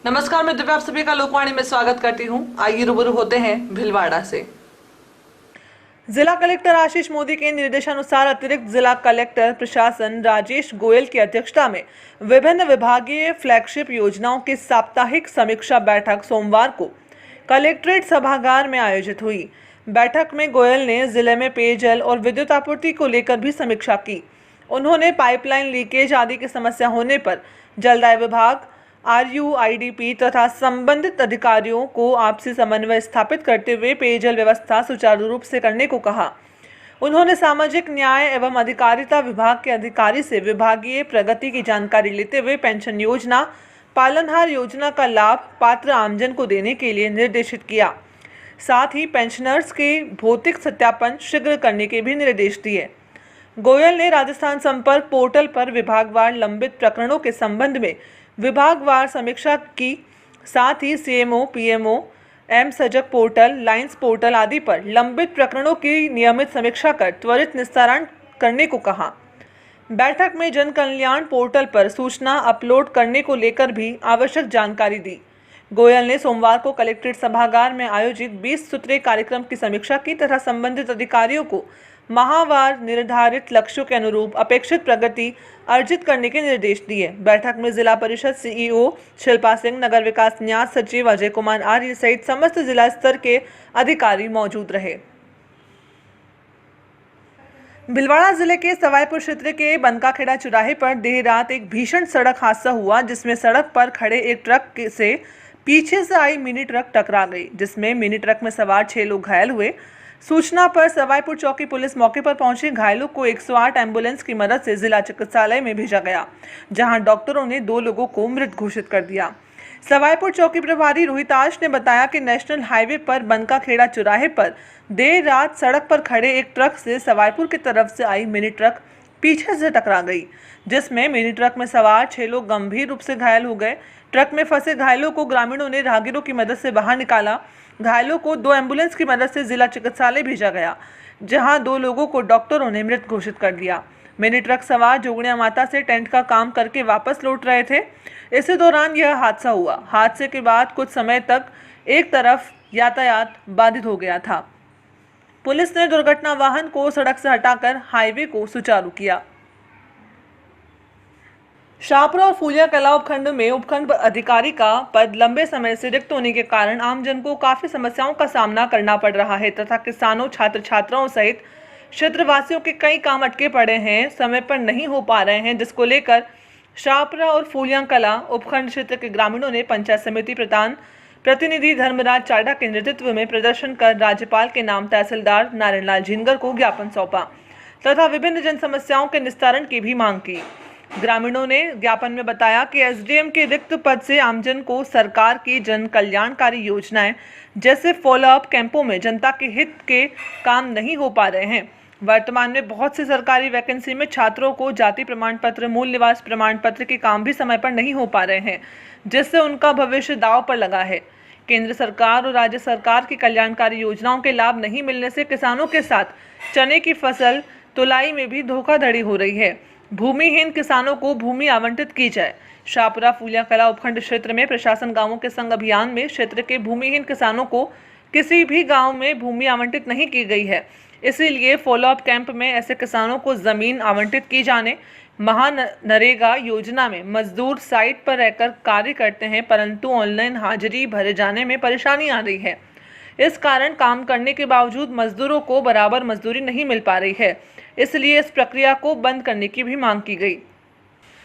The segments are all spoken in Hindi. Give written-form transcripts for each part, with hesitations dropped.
नमस्कार, मैं दिव्या आप सभी का लोकवाणी में स्वागत करती हूं। आइए रूबरू होते हैं भीलवाड़ा से। जिला कलेक्टर आशीष मोदी के निर्देशानुसार अतिरिक्त जिला कलेक्टर प्रशासन राजेश गोयल की अध्यक्षता में विभिन्न विभागीय फ्लैगशिप योजनाओं की साप्ताहिक समीक्षा बैठक सोमवार को कलेक्ट्रेट सभागार में आयोजित हुई। बैठक में गोयल ने जिले में पेयजल और विद्युत आपूर्ति को लेकर भी समीक्षा की। उन्होंने पाइपलाइन लीकेज आदि की समस्या होने पर जलदाय विभाग, RUIDP तथा संबंधित अधिकारियों को आपसी समन्वय स्थापित करते हुए पेयजल व्यवस्था सुचारू रूप से करने को कहा। उन्होंने सामाजिक न्याय एवं अधिकारिता विभाग के अधिकारी से विभागीय प्रगति की जानकारी लेते हुए पेंशन योजना, पालनहार योजना का लाभ पात्र आमजन को देने के लिए निर्देशित किया। साथ ही पेंशनर्स के भौतिक सत्यापन शीघ्र करने के भी निर्देश दिए। गोयल ने राजस्थान संपर्क पोर्टल पर विभागवार लंबित प्रकरणों के संबंध में विभागवार समीक्षा की। साथ ही CMO, PMO, M सजग पोर्टल, लाइन्स पोर्टल आदि पर लंबित प्रकरणों की नियमित समीक्षा कर त्वरित निस्तारण करने को कहा। बैठक में जन कल्याण पोर्टल पर सूचना अपलोड करने को लेकर भी आवश्यक जानकारी दी। गोयल ने सोमवार को कलेक्ट्रेट सभागार में आयोजित 20 सूत्रीय कार्यक्रम की समीक्षा की तथा संबंधित अधिकारियों को माहवार निर्धारित लक्ष्यों के अनुरूप अपेक्षित प्रगति अर्जित करने के निर्देश दिए। बैठक में जिला परिषद CEO शिल्पा सिंह, नगर विकास न्यास सचिव अजय कुमार आर्य सहित समस्त जिला स्तर के अधिकारी मौजूद रहे। भीलवाड़ा जिले के सवाईपुर क्षेत्र के बनकाखेड़ा चौराहे पर देर रात एक भीषण सड़क हादसा हुआ, जिसमें सड़क पर खड़े एक ट्रक से पीछे से आई मिनी ट्रक टकरा गई, जिसमें मिनी ट्रक में सवार 6 लोग घायल हुए। सूचना पर सवाईपुर चौकी पुलिस मौके पर पहुंची। घायलों को 108 एम्बुलेंस की मदद से जिला चिकित्सालय में भेजा गया, जहां डॉक्टरों ने 2 लोगों को मृत घोषित कर दिया। सवाईपुर चौकी प्रभारी रोहिताश ने बताया कि नेशनल हाईवे पर बनकाखेड़ा चौराहे पर देर रात सड़क पर खड़े एक ट्रक से सवाईपुर की तरफ से आई मिनी ट्रक पीछे से टकरा गई, जिसमें मिनी ट्रक में सवार 6 लोग गंभीर रूप से घायल हो गए। ट्रक में फंसे घायलों को ग्रामीणों ने राहगीरों की मदद से बाहर निकाला। घायलों को 2 एम्बुलेंस की मदद से जिला चिकित्सालय भेजा गया, जहां 2 लोगों को डॉक्टरों ने मृत घोषित कर दिया। मिनी ट्रक सवार जोगणिया माता से टेंट का काम करके वापस लौट रहे थे। इसी दौरान यह हादसा हुआ। हादसे के बाद कुछ समय तक एक तरफ यातायात बाधित हो गया था। पुलिस ने दुर्घटना वाहन को सड़क से हटाकर हाईवे को सुचारू किया। शाहपुरा और फूलिया कला उपखंड में उपखंड अधिकारी का पद लंबे समय से रिक्त होने के कारण आमजन को काफी समस्याओं का सामना करना पड़ रहा है तथा किसानों, छात्र छात्राओं सहित क्षेत्रवासियों के कई काम अटके पड़े हैं, समय पर नहीं हो पा रहे हैं, जिसको लेकर शाहपुरा और फूलिया कला उपखंड क्षेत्र के ग्रामीणों ने पंचायत समिति प्रधान प्रतिनिधि धर्मराज चाडा के नेतृत्व में प्रदर्शन कर राज्यपाल के नाम तहसीलदार नारायणलाल झिंगर को ज्ञापन सौंपा तथा विभिन्न जन समस्याओं के निस्तारण की भी मांग की। ग्रामीणों ने ज्ञापन में बताया कि SDM के रिक्त पद से आमजन को सरकार की जन कल्याणकारी योजनाएं जैसे फॉलोअप कैंपों में जनता के हित के काम नहीं हो पा रहे हैं। वर्तमान में बहुत सी सरकारी वैकेंसी में छात्रों को जाति प्रमाण पत्र, मूल निवास प्रमाण पत्र के काम भी समय पर नहीं हो पा रहे हैं, जिससे उनका भविष्य दांव पर लगा है। केंद्र सरकार और राज्य सरकार की कल्याणकारी योजनाओं के लाभ नहीं मिलने से किसानों के साथ चने की फसल तुलाई में भी धोखाधड़ी हो रही है। भूमिहीन किसानों को भूमि आवंटित की जाए। शाहपुरा फूलिया कला उपखंड क्षेत्र में प्रशासन गांवों के संग अभियान में क्षेत्र के भूमिहीन किसानों को किसी भी गांव में भूमि आवंटित नहीं की गई है, इसीलिए फॉलोअप कैंप में ऐसे किसानों को जमीन आवंटित की जाने। महानरेगा योजना में मजदूर साइट पर रहकर कार्य करते हैं, परंतु ऑनलाइन हाजिरी भरे जाने में परेशानी आ रही है। इस कारण काम करने के बावजूद मजदूरों को बराबर मजदूरी नहीं मिल पा रही है, इसलिए इस प्रक्रिया को बंद करने की भी मांग की गई।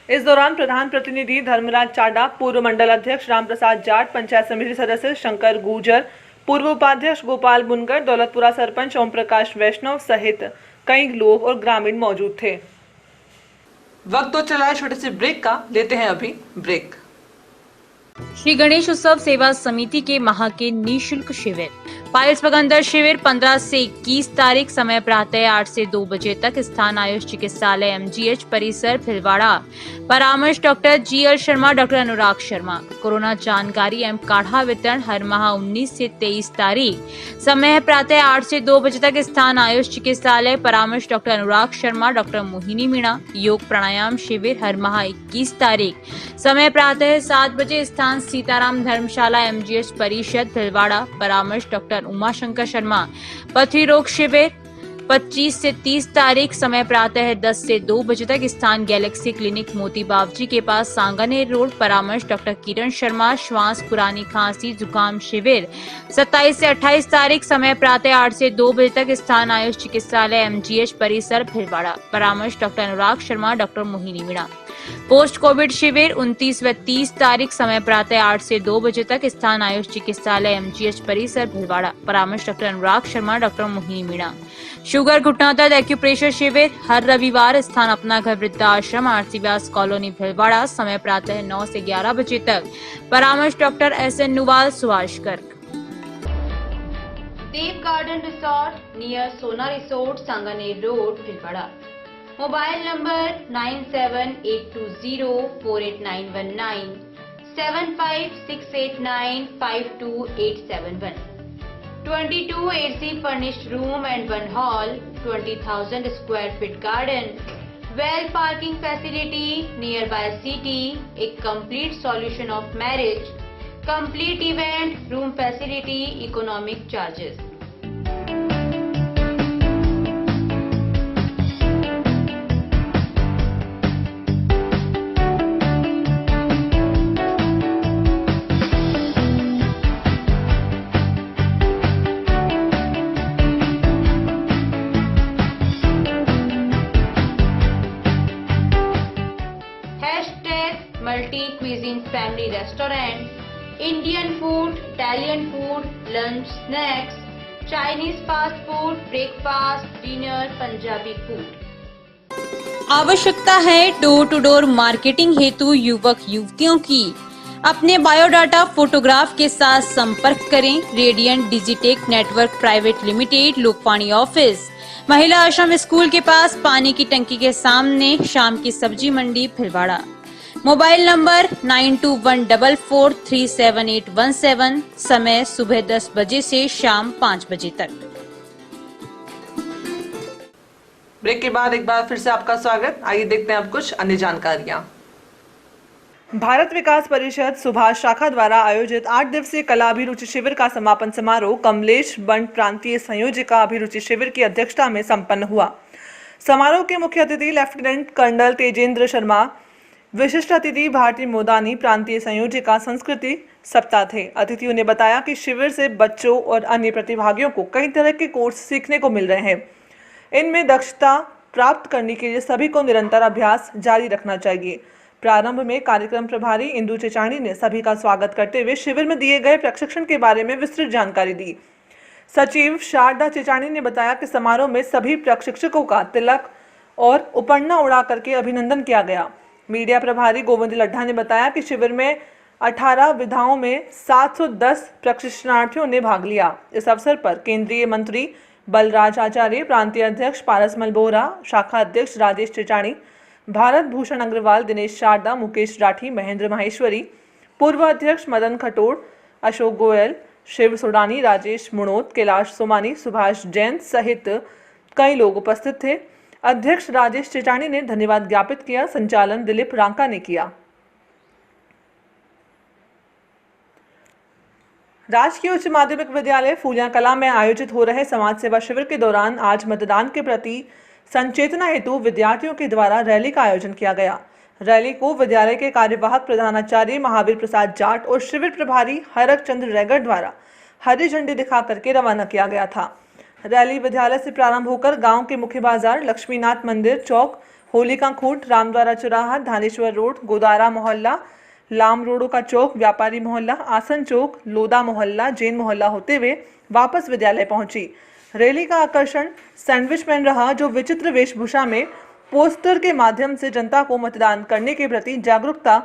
इस दौरान प्रधान प्रतिनिधि धर्मराज चाडा, पूर्व मंडल अध्यक्ष रामप्रसाद जाट, पंचायत समिति सदस्य शंकर गुर्जर, पूर्व उपाध्यक्ष गोपाल बुनकर, दौलतपुरा सरपंच ओम प्रकाश वैष्णव सहित कई लोग और ग्रामीण मौजूद थे। वक्त तो चला है छोटे से ब्रेक का, लेते हैं अभी ब्रेक। श्री गणेश उत्सव सेवा समिति के माह के निःशुल्क शिविर पाइल्स पगंदर शिविर 15 से 21 तारीख, समय प्रातः 8 से 2 बजे तक, स्थान आयुष चिकित्सालय एमजीएच परिसर भिलवाड़ा। परामर्श doctor GL Sharma, doctor Anurag Sharma. Corona जानकारी एवं काढ़ा वितरण हर माह 19 से 23 तारीख, समय प्रातः 8 से 2 बजे तक, स्थान आयुष चिकित्सालय। परामर्श डॉक्टर अनुराग शर्मा, डॉक्टर मोहिनी मीणा। योग प्राणायाम शिविर हर माह 21 तारीख, समय प्रातः 7 बजे, स्थान सीताराम धर्मशाला एमजीएच परिषद भिलवाड़ा। परामर्श डॉक्टर उमाशंकर शर्मा। पथरी रोग शिविर 25 से 30 तारीख, समय प्रातः 10 से 2 बजे तक, स्थान गैलेक्सी क्लिनिक मोती बावजी के पास सांगानेर रोड। परामर्श डॉक्टर किरण शर्मा। श्वास, पुरानी खांसी, जुकाम शिविर 27 से 28 तारीख, समय प्रातः 8 से 2 बजे तक, स्थान आयुष चिकित्सालय एमजीएच परिसर भिलवाड़ा। परामर्श doctor Anurag Sharma, doctor Mohini Meena. Post covid शिविर 29 व 30 तारीख, समय प्रातः 8 से 2 बजे तक, स्थान आयुष चिकित्सालय एमजीएच परिसर भिलवाड़ा। परामर्श doctor Anurag Sharma, doctor Mohini Meena. Sugar घुटना दर्द एक्यूप्रेशर शिविर हर रविवार, स्थान अपना घर वृद्धाश्रम आरसी व्यास कॉलोनी भिलवाड़ा। समय प्रातः 9 से 11 बजे तक। परामर्श डॉक्टर एसएन नुवाल, सुभाष गर्ग। देव गार्डन रिसोर्ट नियर सोना resort, Sanganer road, Bhilwara. Mobile number 9782048919, 7568952871। 22 AC furnished room and 1 hall, 20,000 square feet garden, well parking facility nearby city, a complete solution of marriage, complete event room facility, economic charges. Multi cuisine family restaurant, Indian food, Italian food, lunch, snacks, Chinese fast food, breakfast, dinner, Punjabi food। आवश्यकता है डोर टू डोर मार्केटिंग हेतु युवक युवतियों की। अपने बायोडाटा फोटोग्राफ के साथ संपर्क करें। Radiant digitech network private limited, Lokpani office, महिला आश्रम स्कूल के पास, पानी की टंकी के सामने, शाम की सब्जी मंडी, भिलवाड़ा। मोबाइल नंबर 9214437817, समय सुबह 10 बजे से शाम 5 बजे तक। ब्रेक के बाद एक बार फिर से आपका स्वागत। आइए देखते हैं अब कुछ अन्य जानकारियां। भारत विकास परिषद सुभाष शाखा द्वारा आयोजित 8 दिवसीय कला अभिरुचि शिविर का समापन समारोह कमलेश बंट प्रांतीय संयोजिका अभिरुचि शिविर की अध्यक्षता में संपन्न हुआ। समारोह के मुख्य अतिथि लेफ्टिनेंट कर्नल तेजेंद्र शर्मा, विशिष्ट अतिथि भारती मोदानी, प्रांतीय संयोजिका संस्कृति सप्ताह थे। अतिथियों ने बताया कि शिविर से बच्चों और अन्य प्रतिभागियों को कई तरह के कोर्स सीखने को मिल रहे हैं। इनमें दक्षता प्राप्त करने के लिए सभी को निरंतर अभ्यास जारी रखना चाहिए। प्रारंभ में कार्यक्रम प्रभारी इंदु चेचाणी ने सभी का स्वागत करते हुए शिविर में दिए गए प्रशिक्षण के बारे में विस्तृत जानकारी दी। सचिव शारदा चेचाणी ने बताया कि समारोह में सभी प्रशिक्षकों का तिलक और उपन्ना उड़ा करके अभिनंदन किया गया। मीडिया प्रभारी गोविंद लड्ढा ने बताया कि शिविर में 18 विधाओं में 710 प्रशिक्षणार्थियों ने भाग लिया। इस अवसर पर केंद्रीय मंत्री बलराज आचार्य, प्रांतीय अध्यक्ष पारसमल बोहरा, शाखा अध्यक्ष राजेश चेचाणी, भारत भूषण अग्रवाल, दिनेश शारदा, मुकेश राठी, महेंद्र माहेश्वरी, पूर्व अध्यक्ष मदन खटोड़, अशोक गोयल, शिव सोडानी, राजेश मुणोत, कैलाश सोमानी, सुभाष जैन सहित कई लोग उपस्थित थे। अध्यक्ष राजेश चेचाणी ने धन्यवाद ज्ञापित किया। संचालन दिलीप रांका ने किया। राजकीय उच्च माध्यमिक विद्यालय फूलिया कला में आयोजित हो रहे समाज सेवा शिविर के दौरान आज मतदान के प्रति संचेतना हेतु विद्यार्थियों के द्वारा रैली का आयोजन किया गया। रैली को विद्यालय के कार्यवाहक प्रधानाचार्य महावीर प्रसाद जाट और शिविर प्रभारी हरक चंद्र रैगर द्वारा हरी झंडी दिखा करके रवाना किया गया था। रैली विद्यालय से प्रारंभ होकर गांव के मुख्य बाजार, लक्ष्मीनाथ मंदिर चौक, होलिका खूंट, रामद्वारा चौराहा, धानेश्वर रोड, गोदारा मोहल्ला, लाम रोडो का चौक, व्यापारी मोहल्ला, आसन चौक, लोदा मोहल्ला, जैन मोहल्ला होते हुए वापस विद्यालय पहुंची। रैली का आकर्षण सैंडविच मैन रहा, जो विचित्र वेशभूषा में पोस्टर के माध्यम से जनता को मतदान करने के प्रति जागरूकता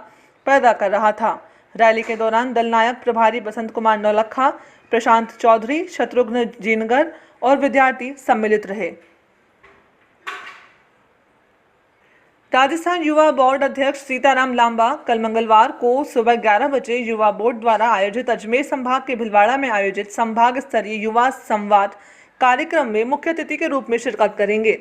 पैदा कर रहा था। रैली के दौरान दल नायक प्रभारी बसंत कुमार नौलखा, प्रशांत चौधरी, शत्रुघ्न जीनगर और विद्यार्थी सम्मिलित रहे। राजस्थान युवा बोर्ड अध्यक्ष सीताराम लांबा कल मंगलवार को सुबह 11 बजे युवा बोर्ड द्वारा आयोजित अजमेर संभाग के भिलवाड़ा में आयोजित संभाग स्तरीय युवा संवाद कार्यक्रम में मुख्य अतिथि के रूप में शिरकत करेंगे।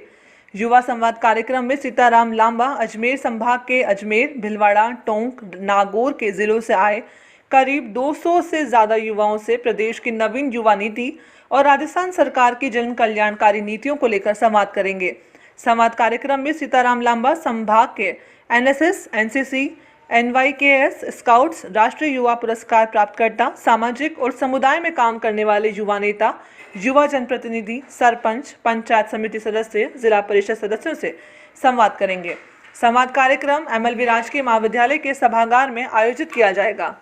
युवा संवाद कार्यक्रम में सीताराम लांबा अजमेर संभाग के अजमेर, भिलवाड़ा, टोंक, नागौर के जिलों से आए करीब 200 से ज्यादा युवाओं से प्रदेश की नवीन युवा नीति और राजस्थान सरकार की जन कल्याणकारी नीतियों को लेकर संवाद करेंगे। संवाद कार्यक्रम में सीताराम लांबा संभाग के एनएसएस, एनसीसी, एनवाईकेएस, स्काउट्स, राष्ट्रीय युवा पुरस्कार प्राप्तकर्ता, सामाजिक और समुदाय में काम करने वाले युवा नेता, युवा जनप्रतिनिधि, सरपंच, पंचायत समिति सदस्य, जिला परिषद सदस्यों से संवाद करेंगे। संवाद कार्यक्रम एमएलवी राजकीय महाविद्यालय के सभागार में आयोजित किया जाएगा।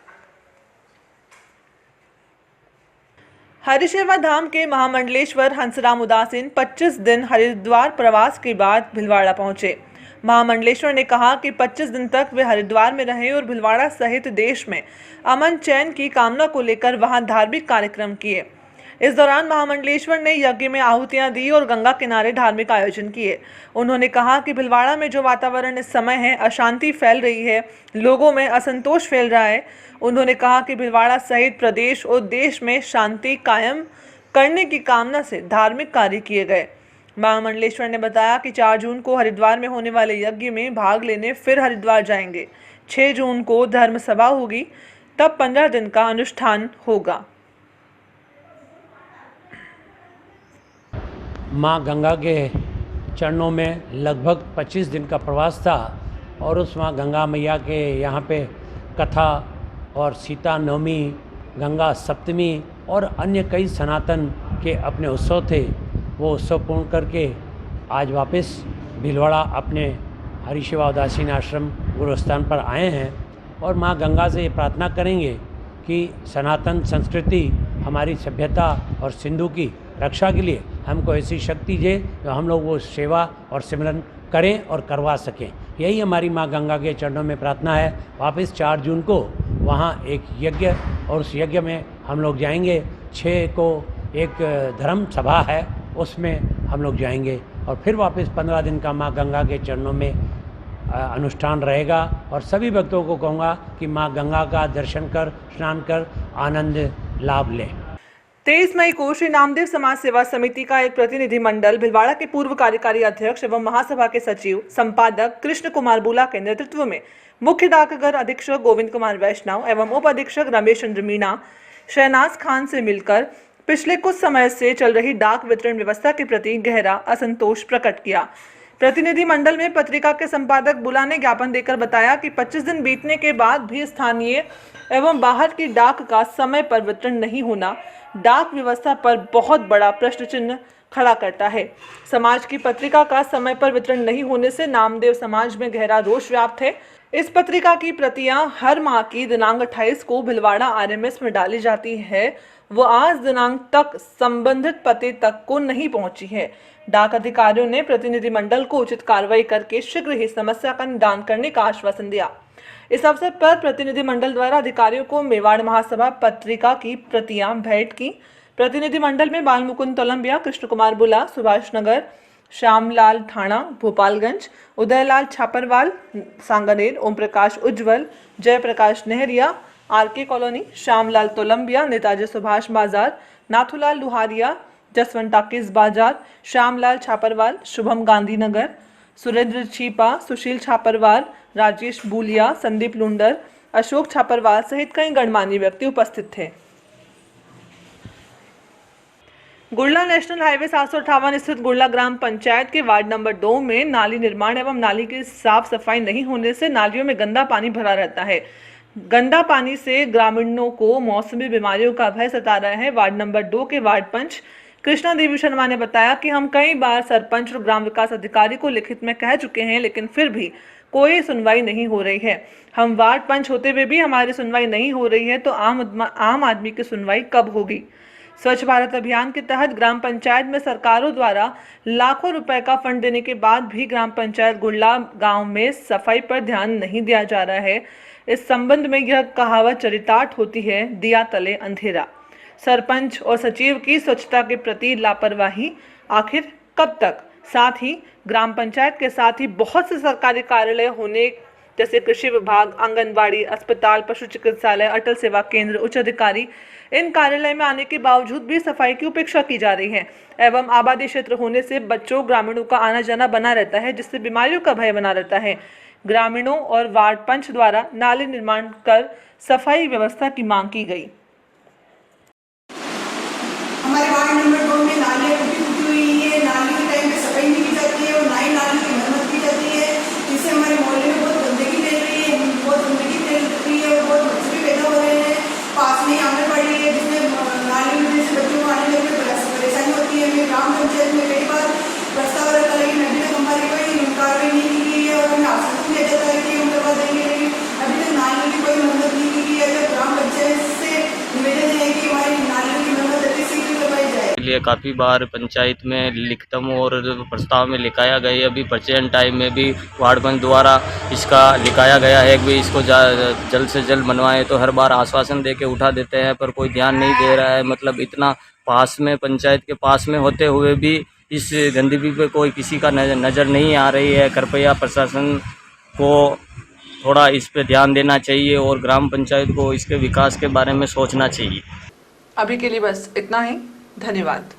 हरिशेवा धाम के महामंडलेश्वर हंसराम उदासीन 25 दिन हरिद्वार प्रवास के बाद भिलवाड़ा पहुंचे। महामंडलेश्वर ने कहा कि 25 दिन तक वे हरिद्वार में रहे और भिलवाड़ा सहित देश में अमन चैन की कामना को लेकर वहां धार्मिक कार्यक्रम किए। इस दौरान महामंडलेश्वर ने यज्ञ में आहुतियां दी और गंगा किनारे धार्मिक आयोजन किए। उन्होंने कहा कि भिलवाड़ा में जो वातावरण इस समय है, अशांति फैल रही है, लोगों में असंतोष फैल रहा है। उन्होंने कहा कि भिलवाड़ा सहित प्रदेश और देश में शांति कायम करने की कामना से धार्मिक कार्य किए गए। महामंडलेश्वर ने बताया कि 4 जून को हरिद्वार में होने वाले यज्ञ में भाग लेने फिर हरिद्वार जाएंगे। 6 जून को धर्म सभा होगी, तब 15 दिन का अनुष्ठान होगा। माँ गंगा के चरणों में लगभग 25 दिन का प्रवास था और उस माँ गंगा मैया के यहाँ पे कथा और सीता नवमी, गंगा सप्तमी और अन्य कई सनातन के अपने उत्सव थे। वो उत्सव पूर्ण करके आज वापस भिलवाड़ा अपने हरिशेवा उदासीन आश्रम गुरुस्थान पर आए हैं और माँ गंगा से ये प्रार्थना करेंगे कि सनातन संस्कृति, हमारी सभ्यता और सिंधु की रक्षा के लिए हमको ऐसी शक्ति दे जो हम लोग वो सेवा और सिमरन करें और करवा सकें। यही हमारी माँ गंगा के चरणों में प्रार्थना है। वापस 4 जून को वहाँ एक यज्ञ और उस यज्ञ में हम लोग जाएंगे। 6 को एक धर्म सभा है, उसमें हम लोग जाएंगे और फिर वापस 15 दिन का माँ गंगा के चरणों में अनुष्ठान रहेगा। और सभी भक्तों को कहूँगा कि माँ गंगा का दर्शन कर, स्नान कर, आनंद लाभ लें। 23 मई को श्री नामदेव समाज सेवा समिति का एक प्रतिनिधि मंडल भिलवाड़ा के पूर्व कार्यकारी अध्यक्ष एवं महासभा के सचिव संपादक कृष्ण कुमार बुला के नेतृत्व में मुख्य डाकघर अधीक्षक गोविंद कुमार वैष्णव एवं उप अधीक्षक रमेश चंद्र मीणा, शहनाज खान से मिलकर पिछले कुछ समय से चल रही डाक वितरण व्यवस्था के प्रति गहरा असंतोष प्रकट किया। प्रतिनिधि मंडल में पत्रिका के संपादक बुला ने ज्ञापन देकर बताया कि 25 दिन बीतने के बाद भी स्थानीय एवं बाहर की डाक का समय पर वितरण नहीं होना डाक व्यवस्था पर बहुत बड़ा प्रश्न चिन्ह खड़ा करता है। समाज की पत्रिका का समय पर वितरण नहीं होने से नामदेव समाज में गहरा रोष व्याप्त है। इस पत्रिका की प्रतियां हर माह की दिनांक 28 को भिलवाड़ा आरएमएस में डाली जाती है, वो आज दिनांक तक संबंधित पते तक को नहीं पहुंची है। डाक अधिकारियों ने प्रतिनिधि मंडल को उचित कार्रवाई करके शीघ्र ही समस्या का निदान करने का आश्वासन दिया। इस अवसर पर प्रतिनिधि मंडल द्वारा अधिकारियों को मेवाड़ महासभा पत्रिका की प्रतियां भेंट की। प्रतिनिधि मंडल में बालमुकुंद तोलंबिया, कृष्ण कुमार बुला, सुभाष नगर, श्यामलाल ठाणा, भोपालगंज, उदयलाल छापरवाल, सांगानेर, ओम प्रकाश उज्जवल, जयप्रकाश नेहरिया, आरके कॉलोनी, श्यामलाल तोलंबिया, नेताजी सुभाष बाजार, नाथूलाल लुहारिया, जसवंत टाकीज बाजार, श्यामलाल छापरवाल, शुभम गांधी नगर, सुरेंद्र छीपा, सुशील छापरवाल, राजेश बूलिया, संदीप लुंडर, अशोक छापरवाल सहित कई गणमान्य व्यक्ति उपस्थित थे। गुड़ला नेशनल हाईवे 758 स्थित गुड़ला ग्राम पंचायत के वार्ड नंबर 2 में नाली निर्माण एवं नाली की साफ सफाई नहीं होने से नालियों में गंदा पानी भरा रहता है। गंदा पानी से ग्रामीणों को मौसमी बीमारियों का भय सता रहा है। वार्ड नंबर 2 के वार्ड पंच कृष्णा देवी शर्मा ने बताया कि हम कई बार सरपंच और ग्राम विकास अधिकारी को लिखित में कह चुके हैं, लेकिन फिर भी कोई सुनवाई नहीं हो रही है। हम वार्ड पंच होते हुए भी हमारी सुनवाई नहीं हो रही है, तो आम आदमी की सुनवाई कब होगी। स्वच्छ भारत अभियान के तहत ग्राम पंचायत में सरकारों द्वारा लाखों रुपए का फंड देने के बाद भी ग्राम पंचायत गुड़ला गांव में सफाई पर ध्यान नहीं दिया जा रहा है। इस संबंध में यह कहावत चरितार्थ होती है, दिया तले अंधेरा। सरपंच और सचिव की स्वच्छता के प्रति लापरवाही आखिर कब तक? साथ ही ग्राम पंचायत के साथ ही बहुत से सरकारी कार्यालय होने जैसे कृषि विभाग, आंगनबाड़ी, अस्पताल, पशु चिकित्सालय, अटल सेवा केंद्र, उच्च अधिकारी, इन कार्यालय में आने के बावजूद भी सफाई की उपेक्षा की जा रही है एवं आबादी क्षेत्र होने से बच्चों ग्रामीणों का आना जाना बना रहता है, जिससे बीमारियों का भय बना रहता है। ग्रामीणों और वार्ड पंच द्वारा नाले निर्माण कर सफाई व्यवस्था की मांग की गई। हमारे वार्ड नंबर 2 में नालियाँ टूटी हुई है, नाली के टाइम पे सफाई नहीं की जाती है और ना ही नाली की मरम्मत की जाती है, जिससे हमारे मोहल्ले में बहुत गंदगी फैल रही है और बहुत मच्छर भी पैदा हो रहे हैं। पास में ही आंगनबाड़ी है जिसमें नाली में से बच्चों को आने लगने में परेशानी होती है। हमें ग्राम पंचायत में कई बार प्रस्ताव रखा, लेकिन अभी तक हमारी कोई कार्रवाई नहीं की गई है और हमें आश्वासन दिया जाता है कि हम करवा देंगे, लेकिन अभी तक नालियों की कोई मरम्मत नहीं की गई है। जब ग्राम पंचायत से निवेदन है कि हमारी नालियों की मरम्मत जल्दी से करवाई जाए। लिए काफ़ी बार पंचायत में लिखितम और प्रस्ताव में लिखाया गया है। अभी प्रेजेंट टाइम में भी वार्ड पंच द्वारा इसका लिखाया गया है कि इसको जल्द से जल्द बनवाएं, तो हर बार आश्वासन दे के उठा देते हैं पर कोई ध्यान नहीं दे रहा है। मतलब इतना पास में, पंचायत के पास में होते हुए भी इस गंदगी पे कोई किसी का नज़र नहीं आ रही है। कृपया प्रशासन को थोड़ा इस पे ध्यान देना चाहिए और ग्राम पंचायत को इसके विकास के बारे में सोचना चाहिए। अभी के लिए बस इतना ही। धन्यवाद।